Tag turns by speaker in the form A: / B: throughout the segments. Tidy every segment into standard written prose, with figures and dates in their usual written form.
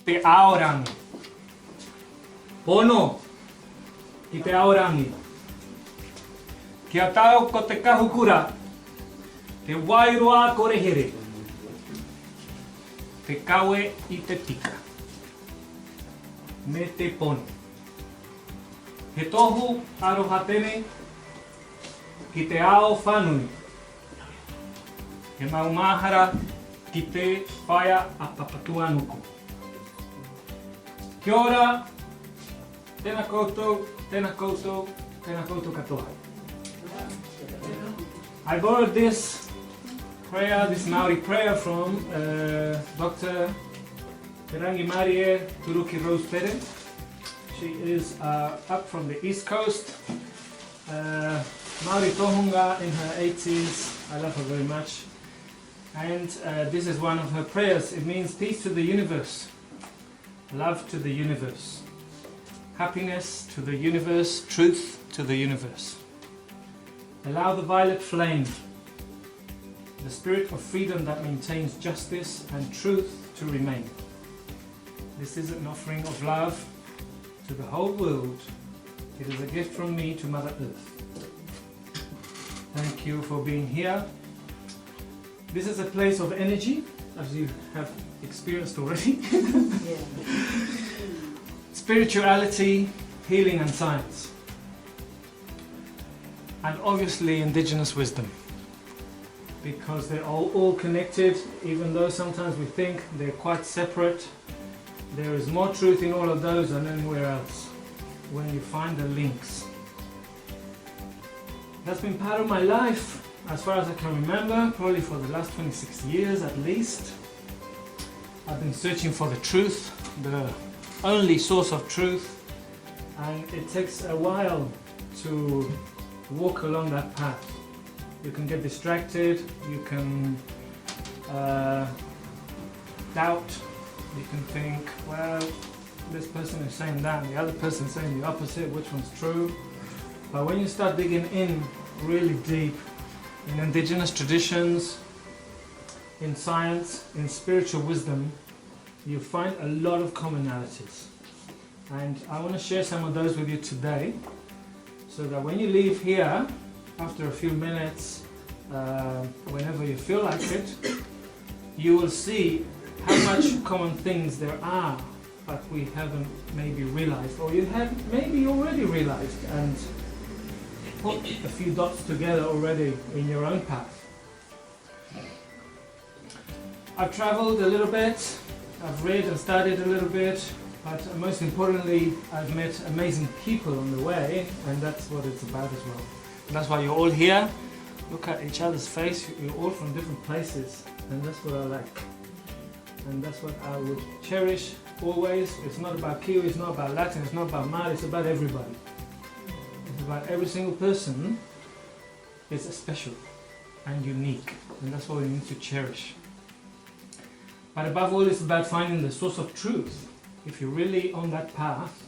A: te aorangi. Pono i te aorangi. Kia tau ko te kahukura, te wairoa korehere. Te kawe i te tika. Me te pono. He tohu aroha tene ki te ao whanui. He maumahara ki te whaia a papatuanuku. Kia ora, tēnā koutou, tēnā koutou, tēnā koutou katoa. I borrowed this prayer, this Maori prayer from Dr. Te Rangi Marie Turuki Rose Pere. She is up from the East Coast. Maori Tohunga in her 80s. I love her very much. And this is one of her prayers. It means peace to the universe, love to the universe, happiness to the universe, truth to the universe. Allow the violet flame, the spirit of freedom that maintains justice and truth to remain. This is an offering of love to the whole world. It is a gift from me to Mother Earth. Thank you for being here. This is a place of energy, as you have experienced already. Spirituality, healing and science. And obviously indigenous wisdom. Because they're all connected, even though sometimes we think they're quite separate. There is more truth in all of those than anywhere else when you find the links. That's been part of my life as far as I can remember, probably for the last 26 years at least. I've been searching for the truth, the only source of truth, and it takes a while to walk along that path. You can get distracted, you can doubt, you can think, well, this person is saying that and the other person is saying the opposite, which one's true? But when you start digging in really deep in indigenous traditions, in science, in spiritual wisdom, you find a lot of commonalities. And I want to share some of those with you today, so that when you leave here, after a few minutes, whenever you feel like it, you will see how much common things there are, but we haven't maybe realized, or you have maybe already realized and put a few dots together already in your own path. I've traveled a little bit, I've read and studied a little bit, but most importantly, I've met amazing people on the way, and that's what it's about as well. And that's why you're all here. Look at each other's face, you're all from different places, and that's what I like. And that's what I would cherish always. It's not about Kiwi, it's not about Latin, it's not about Māori, it's about everybody. It's about every single person is special and unique, and that's what we need to cherish. But above all, it's about finding the source of truth. If you're really on that path,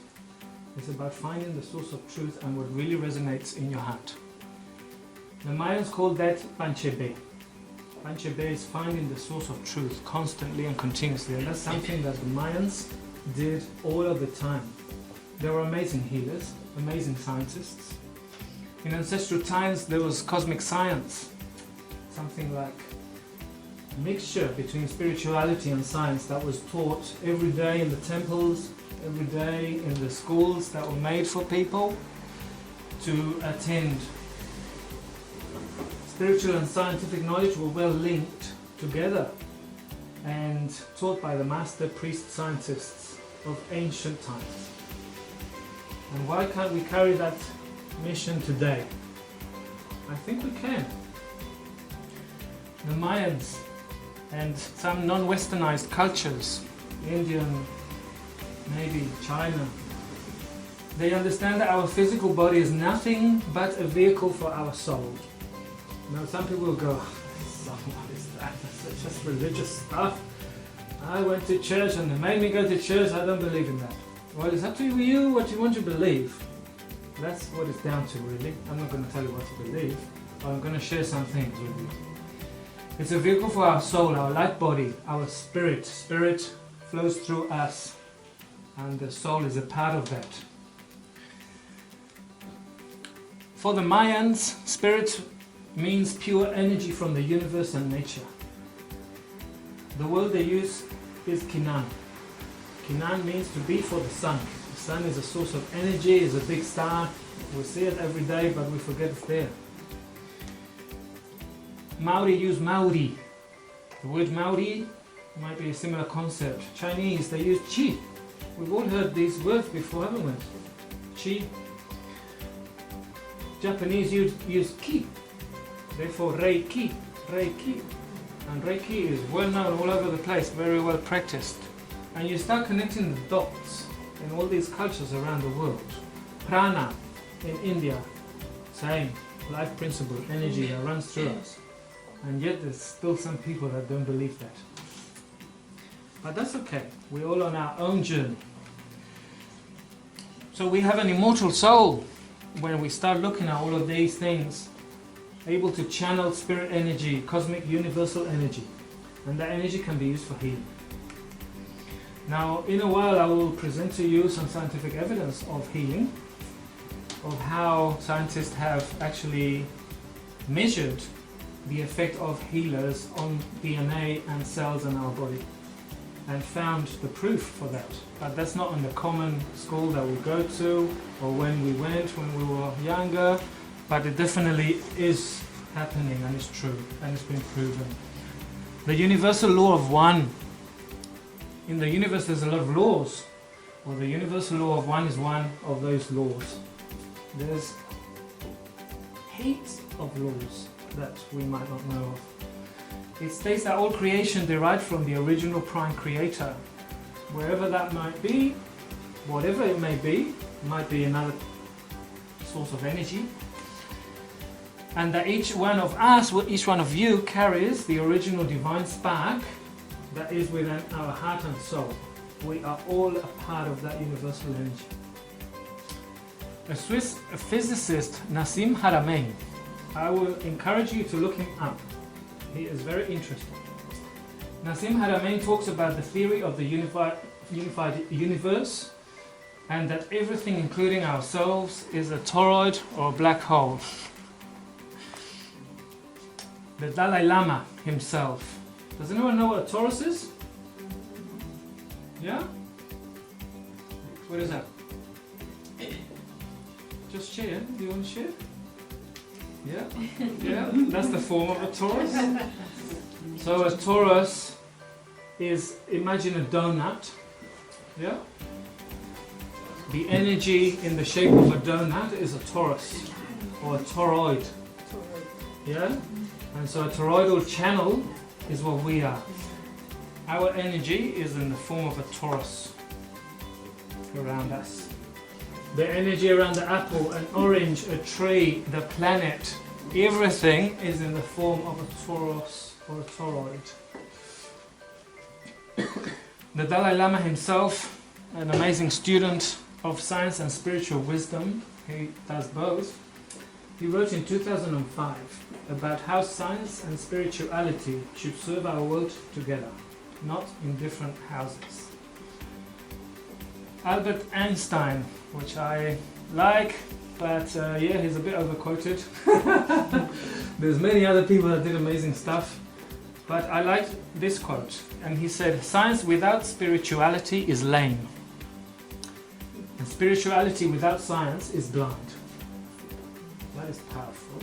A: it's about finding the source of truth and what really resonates in your heart. The Mayans called that Panchebe. Panchebe is finding the source of truth constantly and continuously, and that's something that the Mayans did all of the time. They were amazing healers, amazing scientists. In ancestral times there was cosmic science, something like a mixture between spirituality and science that was taught every day in the temples, every day in the schools that were made for people to attend. Spiritual and scientific knowledge were well linked together and taught by the master priest scientists of ancient times. And why can't we carry that mission today? I think we can. The Mayans and some non-westernized cultures, Indian, maybe China, they understand that our physical body is nothing but a vehicle for our soul. Now some people will go, what is that? That's just religious stuff. I went to church and they made me go to church, I don't believe in that. Well, it's up to you what you want to believe. That's what it's down to, really. I'm not going to tell you what to believe, but I'm going to share some things with you. It's a vehicle for our soul, our light body, our spirit flows through us, and the soul is a part of that. For the Mayans, spirit means pure energy from the universe and nature. The word they use is Kinan. Kinan means to be for the sun. The sun is a source of energy, is a big star. We see it every day, but we forget it's there. Maori use Maori. The word Maori might be a similar concept. Chinese, they use Qi. We've all heard these words before, haven't we? Qi. Japanese use Ki. Therefore, Reiki. Reiki. And Reiki is well known all over the place, very well practiced. And you start connecting the dots in all these cultures around the world. Prana in India, same life principle, energy that runs through us. And yet there's still some people that don't believe that. But that's okay, we're all on our own journey. So we have an immortal soul when we start looking at all of these things, able to channel spirit energy, cosmic universal energy, and that energy can be used for healing. Now, in a while I will present to you some scientific evidence of healing, of how scientists have actually measured the effect of healers on DNA and cells in our body, and found the proof for that. But that's not in the common school that we go to, or when we went when we were younger, but it definitely is happening, and it's true, and it's been proven. The universal law of one. In the universe there's a lot of laws. Well, the universal law of one is one of those laws. There's heaps of laws that we might not know of. It states that all creation derived from the original prime creator. Wherever that might be, whatever it might be another source of energy. And that each one of us, each one of you, carries the original divine spark that is within our heart and soul. We are all a part of that universal energy. A Swiss physicist, Nassim Haramein, I will encourage you to look him up. He is very interesting. Nassim Haramein talks about the theory of the unified universe, and that everything, including ourselves, is a toroid or a black hole. The Dalai Lama himself. Does anyone know what a torus is? Yeah? What is that? Just share. Do you want to share? Yeah? Yeah? That's the form of a torus. So a torus is, imagine a donut. Yeah? The energy in the shape of a donut is a torus or a toroid. Yeah? And so a toroidal channel is what we are. Our energy is in the form of a torus around us. The energy around the apple, an orange, a tree, the planet, everything is in the form of a torus or a toroid. The Dalai Lama himself, an amazing student of science and spiritual wisdom, he does both. He wrote in 2005 about how science and spirituality should serve our world together, not in different houses. Albert Einstein, which I like, but yeah, he's a bit overquoted. There's many other people that did amazing stuff, but I like this quote, and he said, "Science without spirituality is lame, and spirituality without science is blind." That is powerful.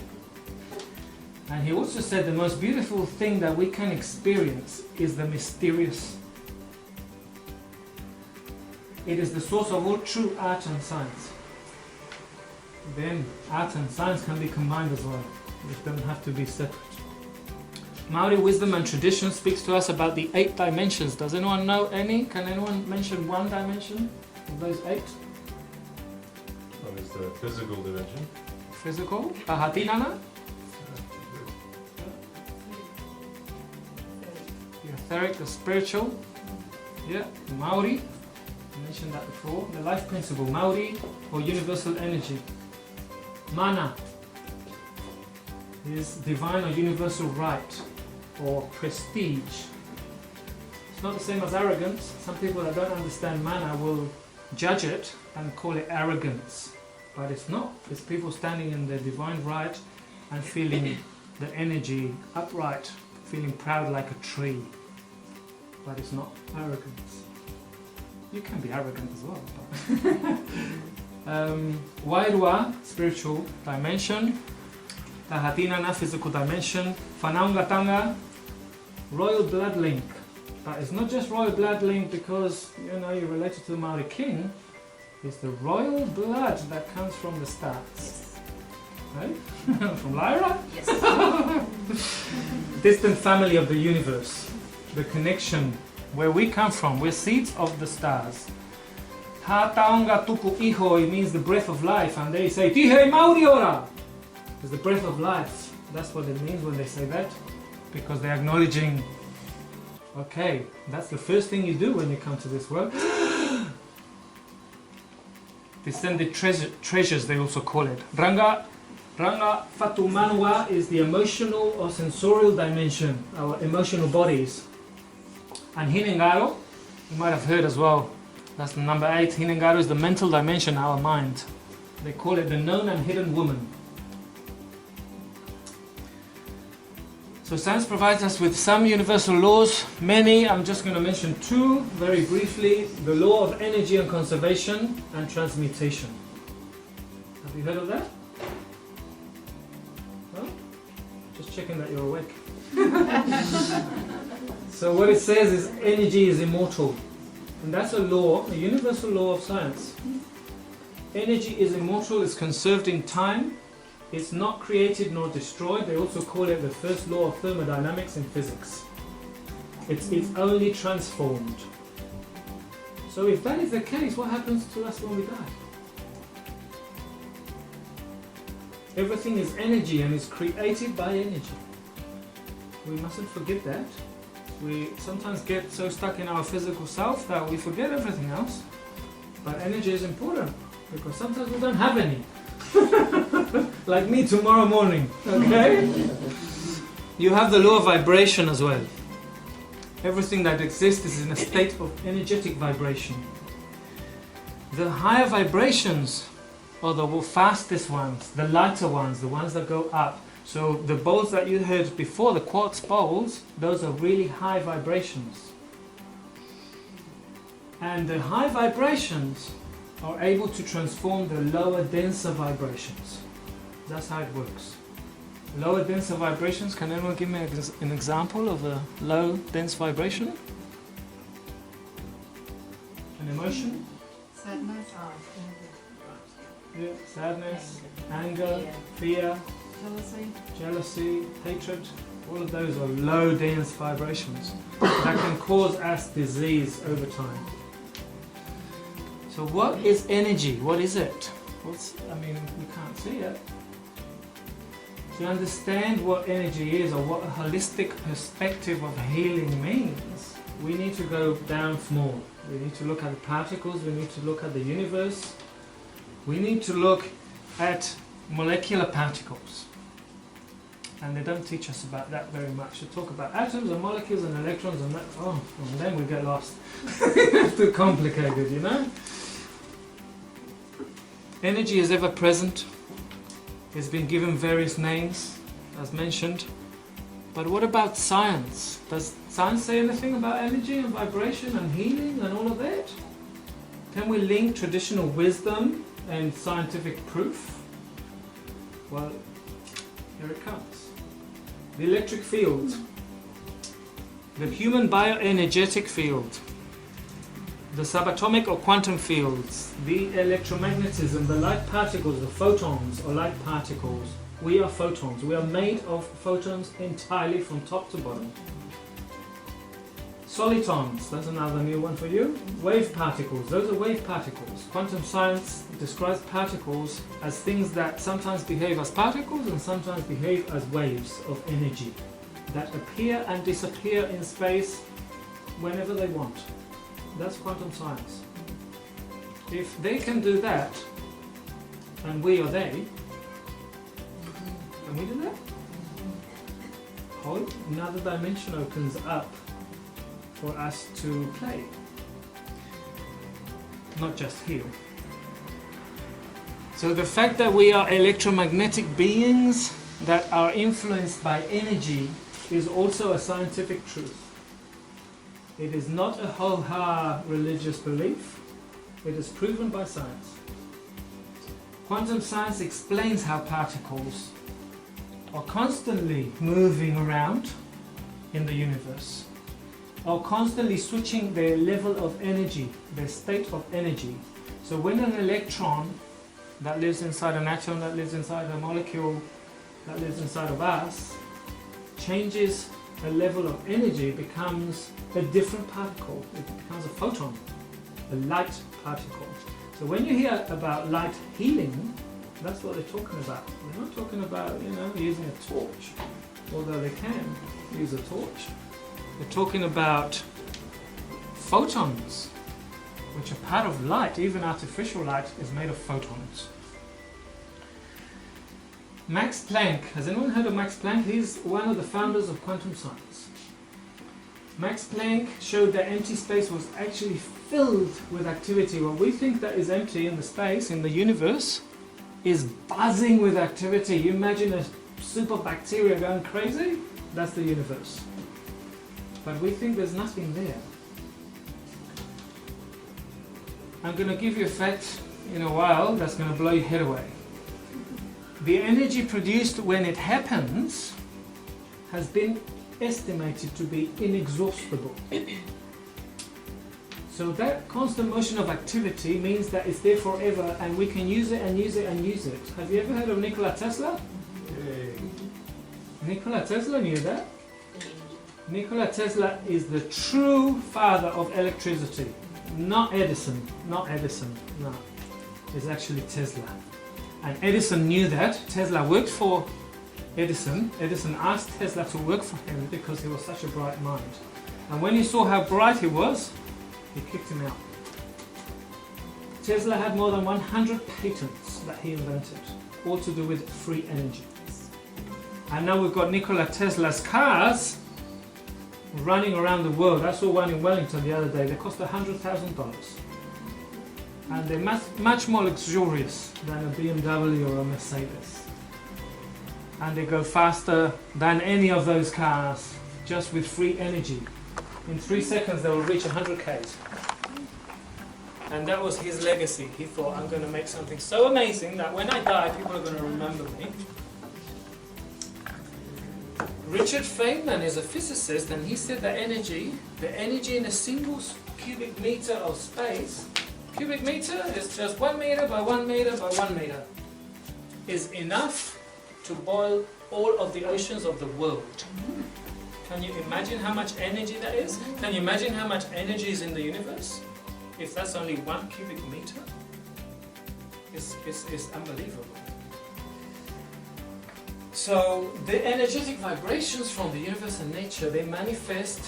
A: And he also said the most beautiful thing that we can experience is the mysterious. It is the source of all true art and science. Then art and science can be combined as well. It doesn't have to be separate. Maori wisdom and tradition speaks to us about the 8 dimensions. Does anyone know any? Can anyone mention one dimension of those 8?
B: One is the physical dimension.
A: Physical? Pahatinana? The etheric, the spiritual. Yeah, the Maori. I mentioned that before. The life principle, Maori, or universal energy. Mana is divine or universal right, or prestige. It's not the same as arrogance. Some people that don't understand mana will judge it and call it arrogance. But it's not. It's people standing in their divine right and feeling the energy upright, feeling proud like a tree. But it's not arrogance. You can be arrogant as well. But Wairua, spiritual dimension. Tahatinana, physical dimension. Whanaungatanga, royal blood link. But it's not just royal blood link because you're related to the Maori king. It's the royal blood that comes from the stars.
C: Yes.
A: Right? From Lyra?
C: Yes.
A: Distant family of the universe. The connection where we come from. We're seeds of the stars. Ha taonga tuku iho, it means the breath of life, and they say Tihei Mauri ora. It's the breath of life. That's what it means when they say that, because they're acknowledging. Okay, that's the first thing you do when you come to this world. Descended treasures, they also call it. Ranga Fatu Manua is the emotional or sensorial dimension, our emotional bodies. And Hinengaro, you might have heard as well, that's the number 8. Hinengaro is the mental dimension, our mind. They call it the known and hidden woman. So science provides us with some universal laws, many. I'm just going to mention 2 very briefly. The law of energy and conservation and transmutation. Have you heard of that? No? Just checking that you're awake. So what it says is energy is immortal. And that's a law, a universal law of science. Energy is immortal, it's conserved in time. It's not created nor destroyed. They also call it the first law of thermodynamics in physics. It's only transformed. So if that is the case, what happens to us when we die? Everything is energy and is created by energy. We mustn't forget that. We sometimes get so stuck in our physical self that we forget everything else. But energy is important because sometimes we don't have any. Like me tomorrow morning, okay? You have the law of vibration as well. Everything that exists is in a state of energetic vibration. The higher vibrations are the fastest ones, the lighter ones, the ones that go up. So the bowls that you heard before, the quartz bowls, those are really high vibrations. And the high vibrations are able to transform the lower, denser vibrations. That's how it works. Lower, denser vibrations, can anyone give me an example of a low, dense vibration? An emotion?
C: Sadness.
A: Yeah, sadness, anger, fear, jealousy, hatred. All of those are low, dense vibrations that can cause us disease over time. So what is energy? What is it? We can't see it. To understand what energy is or what a holistic perspective of healing means, we need to go down small. We need to look at the particles, we need to look at the universe, we need to look at molecular particles. And they don't teach us about that very much. They talk about atoms and molecules and electrons and that. Oh, and then we get lost. It's too complicated, you know? Energy is ever present. It's been given various names, as mentioned. But what about science? Does science say anything about energy and vibration and healing and all of that? Can we link traditional wisdom and scientific proof? Well, here it comes. The electric field. The human bioenergetic field. The subatomic or quantum fields, the electromagnetism, the light particles, the photons or light particles. We are photons. We are made of photons entirely from top to bottom. Solitons, that's another new one for you. Wave particles, those are wave particles. Quantum science describes particles as things that sometimes behave as particles and sometimes behave as waves of energy that appear and disappear in space whenever they want. That's quantum science. If they can do that, and we are they, can we do that? Whole another dimension opens up. for us to play, not just heal. So the fact that we are electromagnetic beings that are influenced by energy is also a scientific truth. It is not a ho-ha religious belief. It is proven by science. Quantum science explains how particles are constantly moving around in the universe, are constantly switching their level of energy, their state of energy. So when an electron that lives inside an atom, that lives inside a molecule, that lives inside of us, changes a level of energy, it becomes a different particle. It becomes a photon, a light particle. So when you hear about light healing, that's what they're talking about. They're not talking about, using a torch, although they can use a torch. They're talking about photons, which are part of light. Even artificial light is made of photons. Max Planck, has anyone heard of Max Planck? He's one of the founders of quantum science. Max Planck showed that empty space was actually filled with activity. What we think that is empty in the space, in the universe, is buzzing with activity. You imagine a super bacteria going crazy? That's the universe. But we think there's nothing there. I'm going to give you a fact in a while that's going to blow your head away. The energy produced when it happens has been estimated to be inexhaustible. So that constant motion of activity means that it's there forever and we can use it and use it and use it. Have you ever heard of Nikola Tesla?
B: Yay.
A: Nikola Tesla knew that. Nikola Tesla is the true father of electricity. Not Edison, no. It's actually Tesla. And Edison knew that. Tesla worked for Edison. Edison asked Tesla to work for him because he was such a bright mind. And when he saw how bright he was, he kicked him out. Tesla had more than 100 patents that he invented, all to do with free energy. And now we've got Nikola Tesla's cars running around the world. I saw one in Wellington the other day. They cost $100,000. And they're much more luxurious than a BMW or a Mercedes. And they go faster than any of those cars, just with free energy. In 3 seconds they will reach 100 k's. And that was his legacy. He thought, I'm going to make something so amazing that when I die, people are going to remember me. Richard Feynman is a physicist, and he said that the energy in a single cubic meter of space, cubic meter is just 1 meter by 1 meter by 1 meter, is enough to boil all of the oceans of the world. Can you imagine how much energy that is? Can you imagine how much energy is in the universe? If that's only 1 cubic meter, it's unbelievable. So the energetic vibrations from the universe and nature, they manifest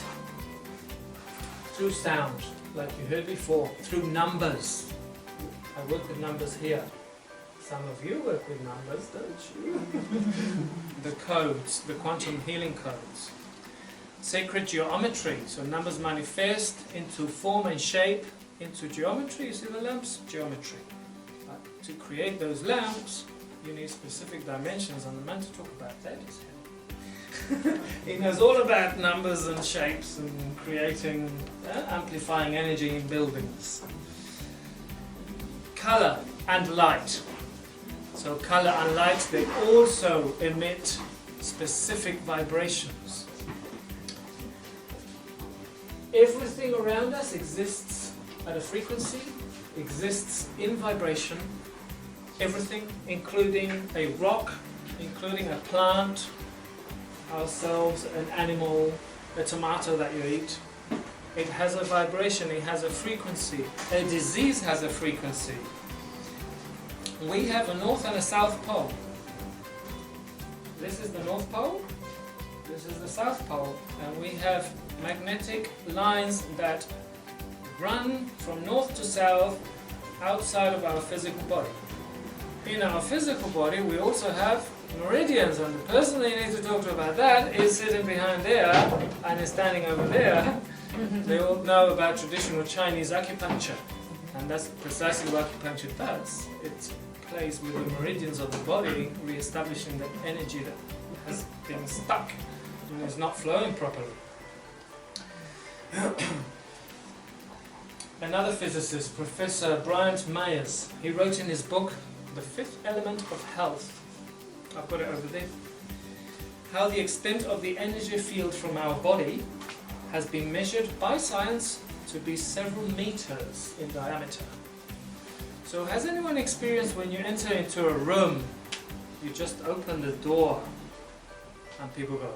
A: through sound, like you heard before, through numbers. I work with numbers here. Some of you work with numbers, don't you? The codes, the quantum healing codes. Sacred geometry, so numbers manifest into form and shape, into geometry. You see the lamps? Geometry. But to create those lamps, you need specific dimensions, and the man to talk about that is him. He knows all about numbers and shapes and creating, amplifying energy in buildings. Color and light. So color and light, they also emit specific vibrations. Everything around us exists at a frequency, exists in vibration. Everything, including a rock, including a plant, ourselves, an animal, a tomato that you eat. It has a vibration, it has a frequency. A disease has a frequency. We have a north and a south pole. This is the north pole, this is the south pole, and we have magnetic lines that run from north to south outside of our physical body. In our physical body, we also have meridians, and the person that you need to talk to about that is sitting behind there and is standing over there. They all know about traditional Chinese acupuncture, and that's precisely what acupuncture does. It plays with the meridians of the body, re-establishing the energy that has been stuck and is not flowing properly. Another physicist, Professor Bryant Myers, he wrote in his book, The Fifth Element of Health, I've got it over there, how the extent of the energy field from our body has been measured by science to be several meters in diameter. So has anyone experienced when you enter into a room, you just open the door and people go,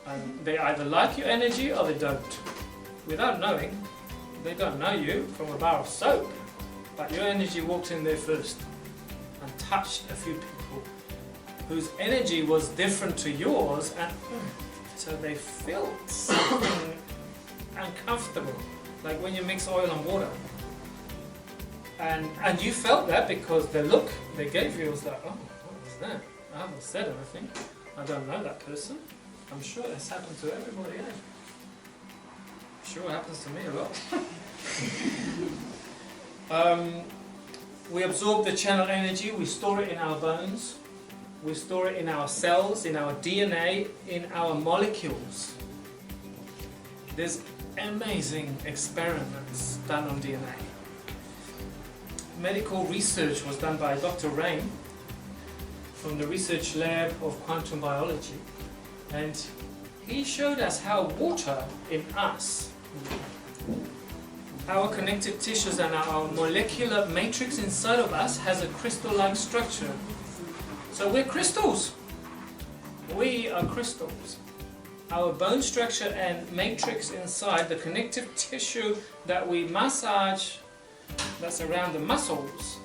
A: and they either like your energy or they don't, without knowing. They don't know you from a bar of soap, but your energy walked in there first and touched a few people whose energy was different to yours, and so they felt something uncomfortable, like when you mix oil and water. And you felt that because the look they gave you was like, oh, what was that? I haven't said anything. I don't know that person. I'm sure it's happened to everybody else. Sure happens to me a lot. We absorb the channel energy, we store it in our bones, we store it in our cells, in our DNA, in our molecules. There's amazing experiments done on DNA. Medical research was done by Dr. Rain from the research lab of quantum biology, and he showed us how water in us, our connective tissues and our molecular matrix inside of us has a crystal-like structure. So we're crystals. We are crystals. Our bone structure and matrix inside, the connective tissue that we massage, that's around the muscles,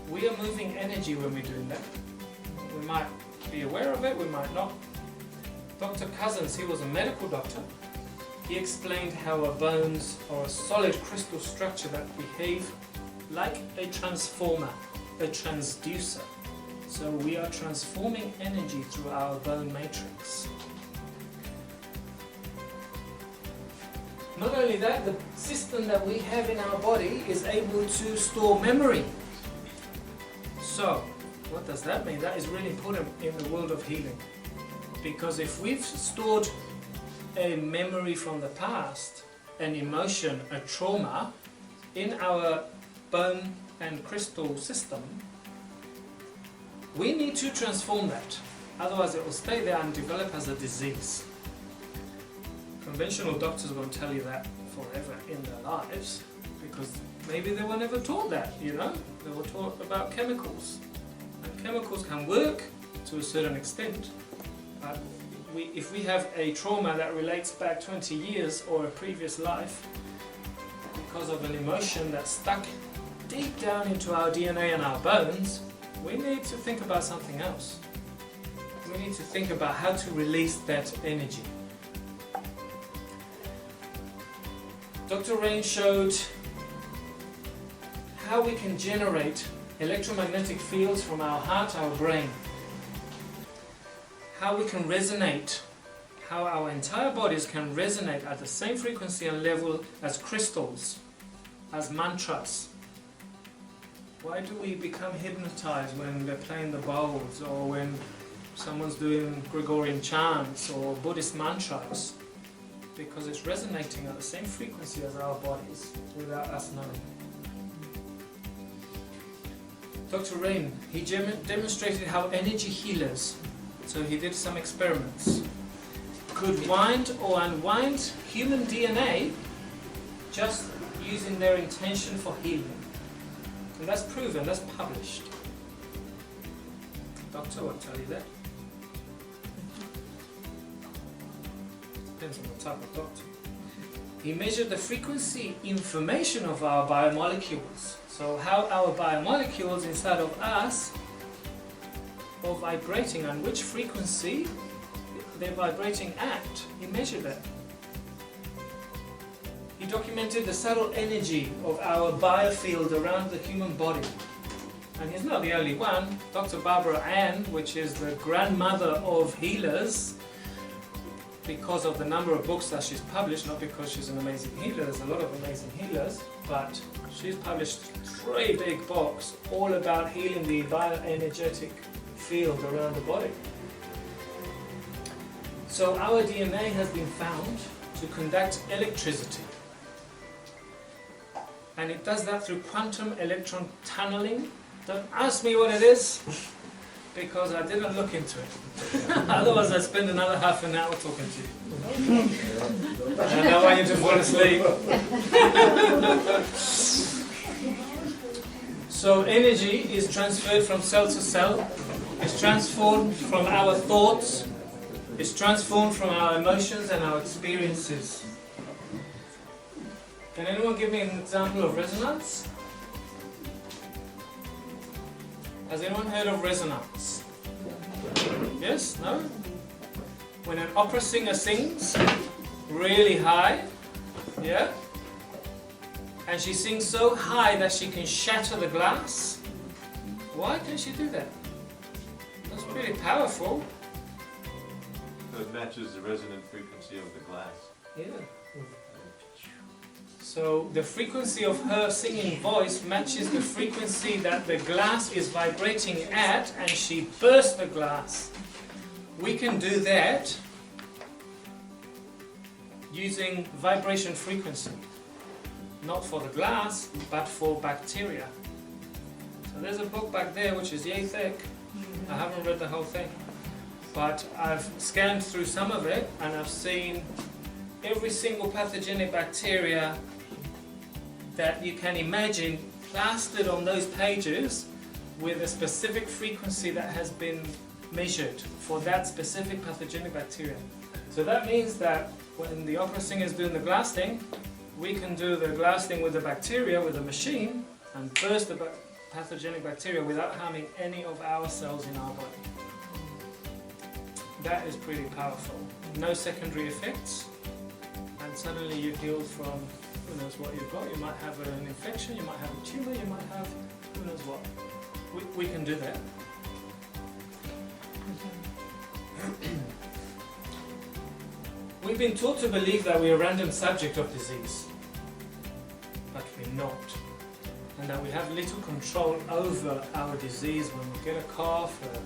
A: we are moving energy when we're doing that. We might be aware of it, we might not. Dr. Cousins, he was a medical doctor. He explained how our bones are a solid crystal structure that behave like a transformer, a transducer. So we are transforming energy through our bone matrix. Not only that, the system that we have in our body is able to store memory. So, what does that mean? That is really important in the world of healing. Because if we've stored a memory from the past, an emotion, a trauma, in our bone and crystal system, we need to transform that. Otherwise it will stay there and develop as a disease. Conventional doctors won't tell you that forever in their lives, because maybe they were never taught that, you know? They were taught about chemicals. And chemicals can work to a certain extent. But if we have a trauma that relates back 20 years or a previous life, because of an emotion that's stuck deep down into our DNA and our bones, we need to think about something else. We need to think about how to release that energy. Dr. Rain showed how we can generate electromagnetic fields from our heart, our brain. How we can resonate, how our entire bodies can resonate at the same frequency and level as crystals, as mantras. Why do we become hypnotized when they're playing the bowls, or when someone's doing Gregorian chants or Buddhist mantras? Because it's resonating at the same frequency as our bodies without us knowing. Dr. Rain, he demonstrated how energy healers, so he did some experiments, could wind or unwind human DNA just using their intention for healing. And that's proven, that's published. Doctor won't tell you that. Depends on the type of doctor. He measured the frequency information of our biomolecules. So how our biomolecules inside of us are vibrating and which frequency they're vibrating at. He measured that. He documented the subtle energy of our biofield around the human body. And he's not the only one. Dr. Barbara Ann, which is the grandmother of healers, because of the number of books that she's published, not because she's an amazing healer. There's a lot of amazing healers, but she's published 3 big books all about healing the bioenergetic field around the body. So our DNA has been found to conduct electricity, and it does that through quantum electron tunneling. Don't ask me what it is, because I didn't look into it. Otherwise I'd spend another half an hour talking to you. And I want you to fall asleep. So energy is transferred from cell to cell. It's transformed from our thoughts. It's transformed from our emotions and our experiences. Can anyone give me an example of resonance? Has anyone heard of resonance? Yes? No? When an opera singer sings really high, yeah? And she sings so high that she can shatter the glass. Why can she do that? That's pretty powerful.
B: So it matches the resonant frequency of the glass.
A: Yeah. So the frequency of her singing voice matches the frequency that the glass is vibrating at, and she bursts the glass. We can do that using vibration frequency. Not for the glass, but for bacteria. So there's a book back there which is yay thick. I haven't read the whole thing, but I've scanned through some of it, and I've seen every single pathogenic bacteria that you can imagine plastered on those pages with a specific frequency that has been measured for that specific pathogenic bacteria. So that means that when the opera singer is doing the glasting, we can do the glasting with the bacteria with a machine and burst the pathogenic bacteria without harming any of our cells in our body. That is pretty powerful. No secondary effects, and suddenly you're healed from who knows what you've got. You might have an infection, you might have a tumor, you might have who knows what. We can do that. We've been taught to believe that we're a random subject of disease, but we're not. And that we have little control over our disease. When we get a cough, or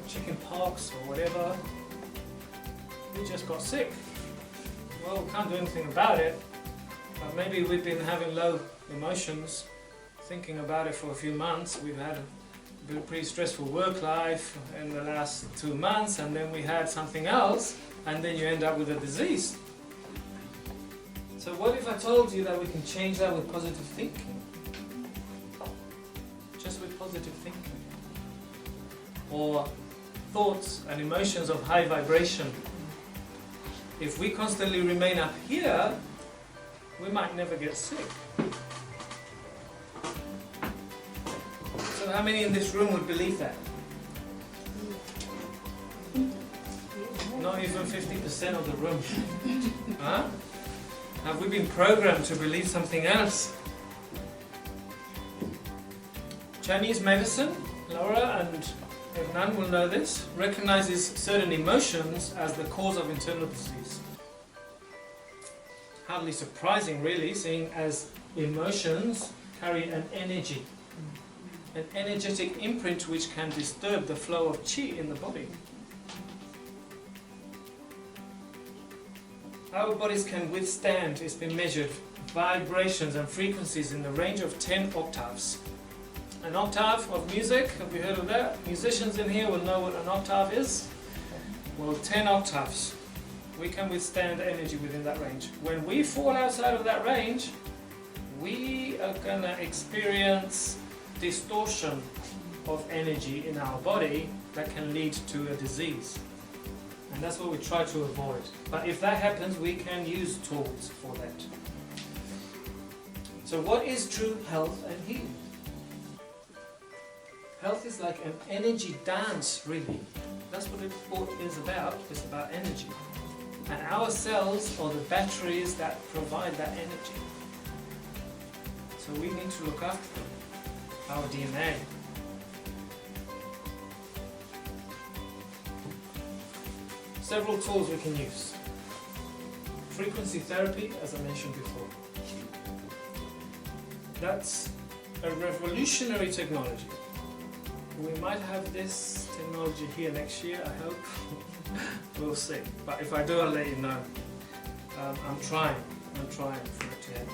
A: chicken pox or whatever, we just got sick. Well, we can't do anything about it, but maybe we've been having low emotions, thinking about it for a few months. We've had a pretty stressful work life in the last 2 months, and then we had something else, and then you end up with a disease. So what if I told you that we can change that with positive thinking? Just with positive thinking. Or thoughts and emotions of high vibration. If we constantly remain up here, we might never get sick. So how many in this room would believe that? Not even 50% of the room. Huh? Have we been programmed to believe something else? Chinese medicine, Laura and Hernan will know this, recognizes certain emotions as the cause of internal disease. Hardly surprising really, seeing as emotions carry an energy, an energetic imprint which can disturb the flow of qi in the body. Our bodies can withstand, it's been measured, vibrations and frequencies in the range of 10 octaves. An octave of music, have you heard of that? Musicians in here will know what an octave is. Well, 10 octaves. We can withstand energy within that range. When we fall outside of that range, we are going to experience distortion of energy in our body that can lead to a disease. And that's what we try to avoid. But if that happens, we can use tools for that. So what is true health and healing? Health is like an energy dance, really. That's what it is about. It's about energy. And our cells are the batteries that provide that energy. So we need to look after them. Our DNA. several tools we can use. Frequency therapy, as I mentioned before. That's a revolutionary technology. We might have this technology here next year, I hope. We'll see. But if I do, I'll let you know. I'm trying for it to happen.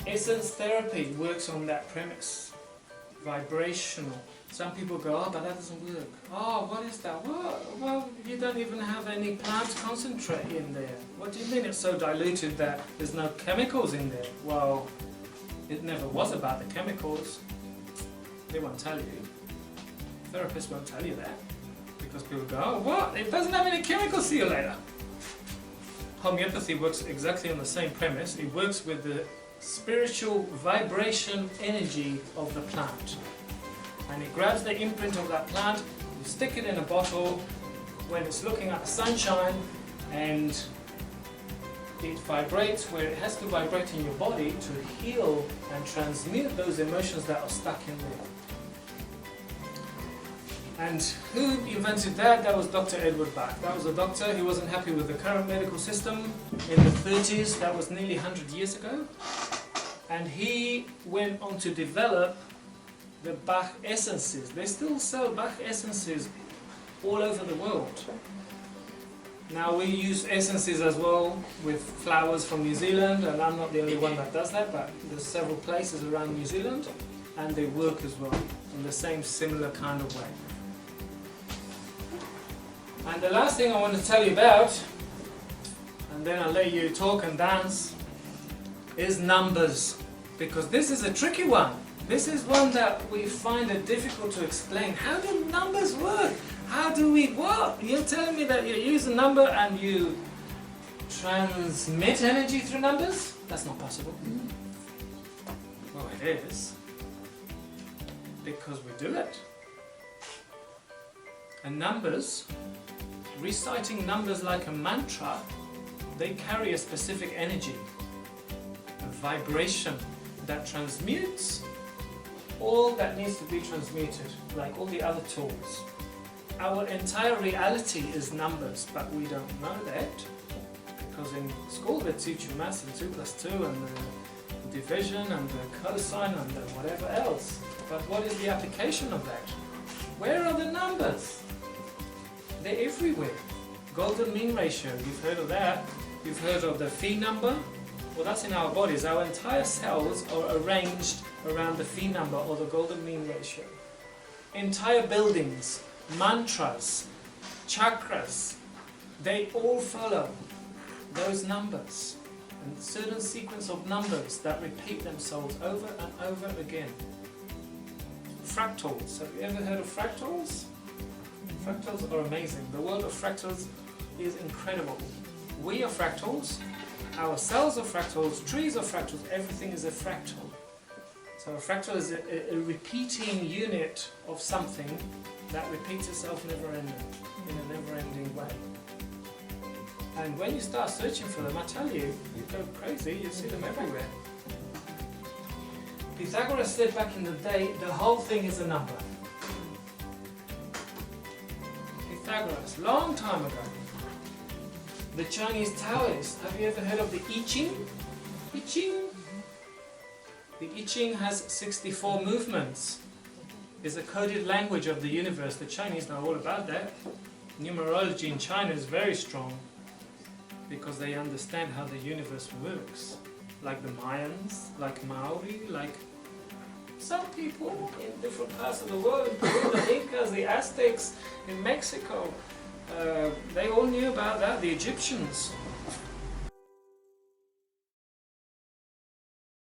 A: Essence therapy works on that premise. Vibrational. Some people go, oh, but that doesn't work. Oh, what is that? What? Well, you don't even have any plant concentrate in there. What do you mean it's so diluted that there's no chemicals in there? Well, it never was about the chemicals. They won't tell you. Therapists won't tell you that. Because people go, oh, what? It doesn't have any chemicals, see you later. Homeopathy works exactly on the same premise. It works with the spiritual vibration energy of the plant. And it grabs the imprint of that plant, you stick it in a bottle when it's looking at the sunshine, and it vibrates where it has to vibrate in your body to heal and transmute those emotions that are stuck in there. And who invented that? That was Dr. Edward Bach. That was a doctor who wasn't happy with the current medical system in the 30s. That was nearly 100 years ago. And he went on to develop the Bach essences. They still sell Bach essences all over the world. Now we use essences as well with flowers from New Zealand, and I'm not the only one that does that, but there's several places around New Zealand, and they work as well in the same similar kind of way. And the last thing I want to tell you about, and then I'll let you talk and dance, is numbers. Because this is a tricky one. This is one that we find it difficult to explain. How do numbers work? How do we, what? You're telling me that you use a number and you transmit energy through numbers? That's not possible. Well, it is. Because we do it. And numbers, reciting numbers like a mantra, they carry a specific energy, a vibration that transmutes all that needs to be transmuted, like all the other tools. Our entire reality is numbers, but we don't know that because in school they teach you maths and 2 plus 2 and the division and the cosine and the whatever else. But what is the application of that? Where are the numbers? They're everywhere. Golden mean ratio, you've heard of that. You've heard of the phi number. Well, that's in our bodies. Our entire cells are arranged around the phi number or the golden mean ratio. Entire buildings, mantras, chakras, they all follow those numbers. And a certain sequence of numbers that repeat themselves over and over again. Fractals. Have you ever heard of fractals? Fractals are amazing. The world of fractals is incredible. We are fractals. Our cells are fractals, trees are fractals, everything is a fractal. So a fractal is a repeating unit of something that repeats itself never-ending, in a never-ending way. And when you start searching for them, I tell you, you go crazy, you see them everywhere. Pythagoras said back in the day, the whole thing is a number. Pythagoras, long time ago. The Chinese Taoists, have you ever heard of the I Ching? I Ching? The I Ching has 64 movements. It's a coded language of the universe. The Chinese know all about that. Numerology in China is very strong because they understand how the universe works. Like the Mayans, like Maori, like some people in different parts of the world, in Peru, the Incas, the Aztecs, in Mexico. They all knew about that, the Egyptians.